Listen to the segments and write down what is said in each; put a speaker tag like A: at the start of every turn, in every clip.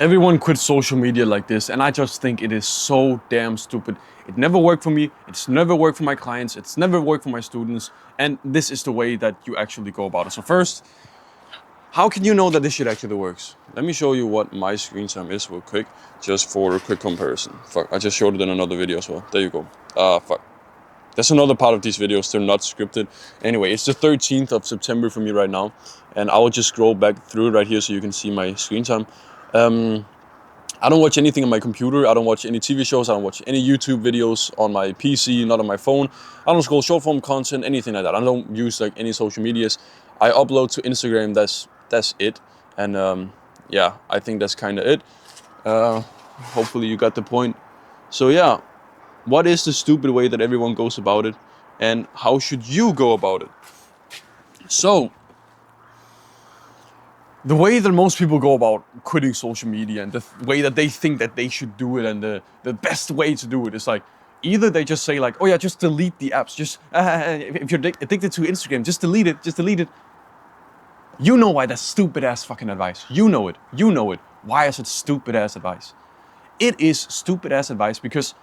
A: Everyone quits social media like this, and I just think it is so damn stupid. It never worked for me, it's never worked for my clients, it's never worked for my students, and this is the way that you actually go about it. So first, how can you know that this shit actually works? Let me show you what my screen time is real quick, just for a quick comparison. Fuck, I just showed it in another video as well. There you go. Fuck. There's another part of these videos, they're not scripted. Anyway, it's the 13th of September for me right now, and I will just scroll back through it right here so you can see my screen time. I don't watch anything on my computer, I don't watch any TV shows, I don't watch any YouTube videos on my PC, not on my phone. I don't scroll short form content, anything like that. I don't use like any social medias. I upload to Instagram, that's it. And yeah, I think that's kind of it. Hopefully you got the point. So yeah, what is the stupid way that everyone goes about it, and how should you go about it? So, the way that most people go about quitting social media, and the way that they think that they should do it, and the best way to do it is like, either they just say like, oh yeah, just delete the apps, just if you're addicted to Instagram, just delete it. You know why that's stupid ass fucking advice. You know it. Why is it stupid ass advice? It is stupid ass advice because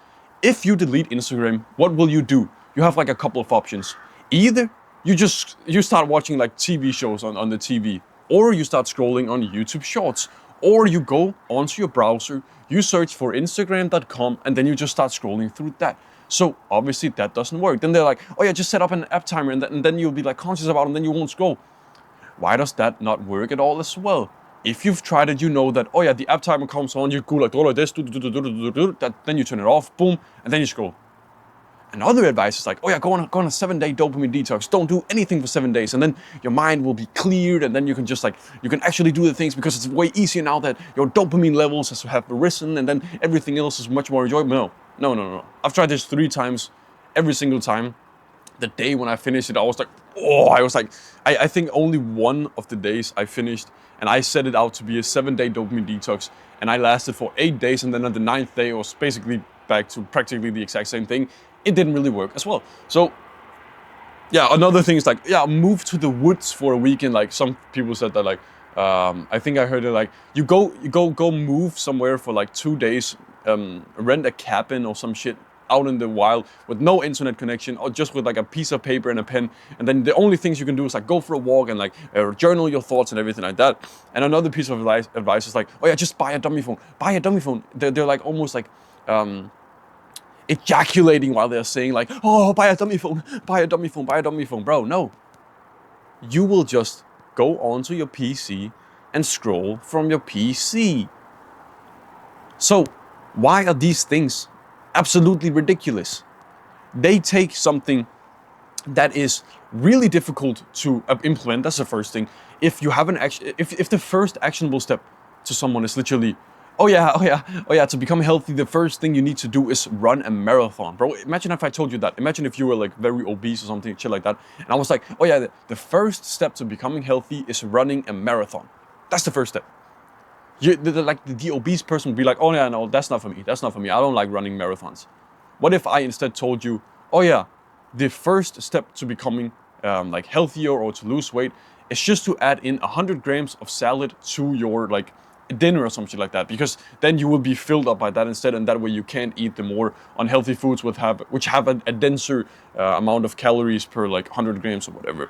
A: if you delete Instagram, what will you do? You have like a couple of options. Either you start watching like TV shows on the TV, or you start scrolling on YouTube Shorts, or you go onto your browser, you search for Instagram.com, and then you just start scrolling through that. So obviously that doesn't work. Then they're like, oh yeah, just set up an app timer, and then you'll be like conscious about it, and then you won't scroll. Why does that not work at all as well? If you've tried it, you know that, oh yeah, the app timer comes on, you go like this, then you turn it off, boom, and then you scroll. Another advice is like, oh yeah, go on a 7-day dopamine detox. Don't do anything for 7 days, and then your mind will be cleared, and then you can just like, you can actually do the things because it's way easier now that your dopamine levels have risen, and then everything else is much more enjoyable. No. I've tried this 3 times. Every single time, the day when I finished it, I was like, I think only one of the days I finished, and I set it out to be a 7-day dopamine detox, and I lasted for 8 days, and then on the 9th day, I was basically back to practically the exact same thing. It didn't really work as well. So yeah, another thing is like, yeah, move to the woods for a weekend. Like some people said that, like, I think I heard it like, you go move somewhere for like 2 days, rent a cabin or some shit out in the wild with no internet connection, or just with like a piece of paper and a pen, and then the only things you can do is like go for a walk and like journal your thoughts and everything like that. And another piece of advice is like, oh yeah, just buy a dummy phone. They're like almost like ejaculating while they're saying like, oh, buy a dummy phone. Bro, no. You will just go onto your PC and scroll from your PC. So why are these things absolutely ridiculous? They take something that is really difficult to implement. That's the first thing. If you haven't actually, if the first actionable step to someone is literally, oh yeah, to become healthy, the first thing you need to do is run a marathon. Bro, imagine if I told you that. Imagine if you were like very obese or something, shit like that. And I was like, oh yeah, the first step to becoming healthy is running a marathon. That's the first step. The obese person would be like, oh yeah, no, that's not for me. I don't like running marathons. What if I instead told you, oh yeah, the first step to becoming like healthier or to lose weight is just to add in 100 grams of salad to your like dinner or something like that, because then you will be filled up by that instead, and that way you can't eat the more unhealthy foods which have a denser amount of calories per like 100 grams or whatever.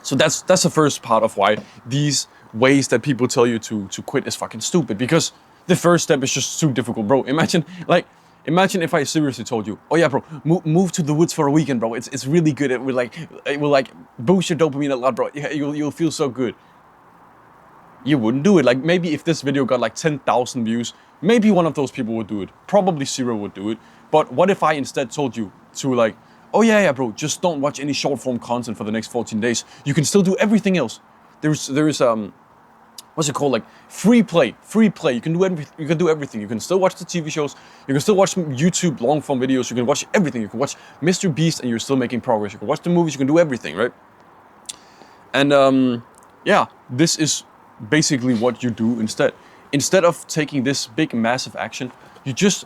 A: So that's the first part of why these ways that people tell you to quit is fucking stupid, because the first step is just too difficult, bro. Imagine if I seriously told you, oh yeah, bro, move to the woods for a weekend, bro. It's really good. It will like boost your dopamine a lot, bro. You'll feel so good. You wouldn't do it. Like maybe if this video got like 10,000 views, maybe one of those people would do it. Probably 0 would do it. But what if I instead told you to like, oh yeah, bro, just don't watch any short form content for the next 14 days. You can still do everything else. There's what's it called, like free play. You can do everything. You can still watch the TV shows, you can still watch YouTube long form videos, you can watch everything. You can watch Mr. Beast and you're still making progress. You can watch the movies, you can do everything, right? And yeah, this is basically what you do instead. Instead of taking this big massive action, you just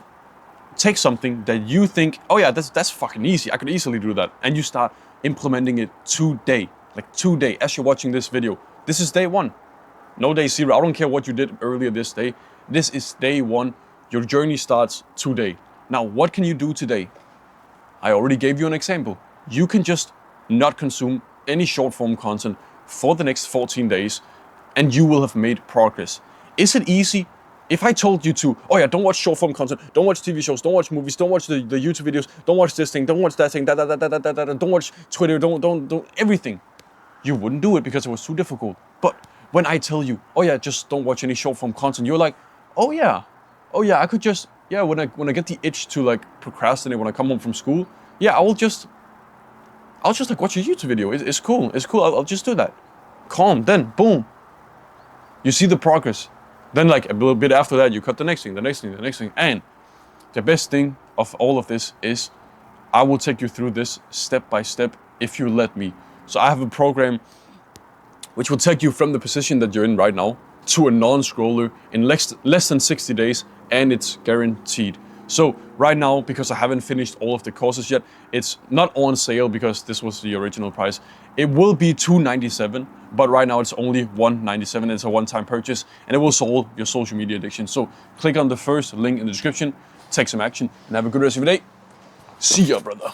A: take something that you think, oh yeah, that's fucking easy, I could easily do that, and you start implementing it today. Like today, as you're watching this video. This is day 1. No day 0. I don't care what you did earlier this day. This is day one. Your journey starts today. Now, what can you do today? I already gave you an example. You can just not consume any short form content for the next 14 days and you will have made progress. Is it easy? If I told you to, oh yeah, don't watch short form content, don't watch TV shows, don't watch movies, don't watch the YouTube videos, don't watch this thing, don't watch that thing, don't watch Twitter, don't everything, you wouldn't do it because it was too difficult. But when I tell you, oh yeah, just don't watch any short form content, you're like, oh yeah, I could just, yeah, when I get the itch to like procrastinate when I come home from school, yeah, I'll just like watch a YouTube video. It's cool. I'll just do that. Calm. Then boom, you see the progress. Then like a little bit after that, you cut the next thing. And the best thing of all of this is I will take you through this step by step if you let me. So I have a program which will take you from the position that you're in right now to a non-scroller in less than 60 days, and it's guaranteed. So right now, because I haven't finished all of the courses yet, it's not on sale because this was the original price. It will be $297, but right now it's only $197. It's a one-time purchase and it will solve your social media addiction. So click on the first link in the description, take some action, and have a good rest of your day. See ya, brother.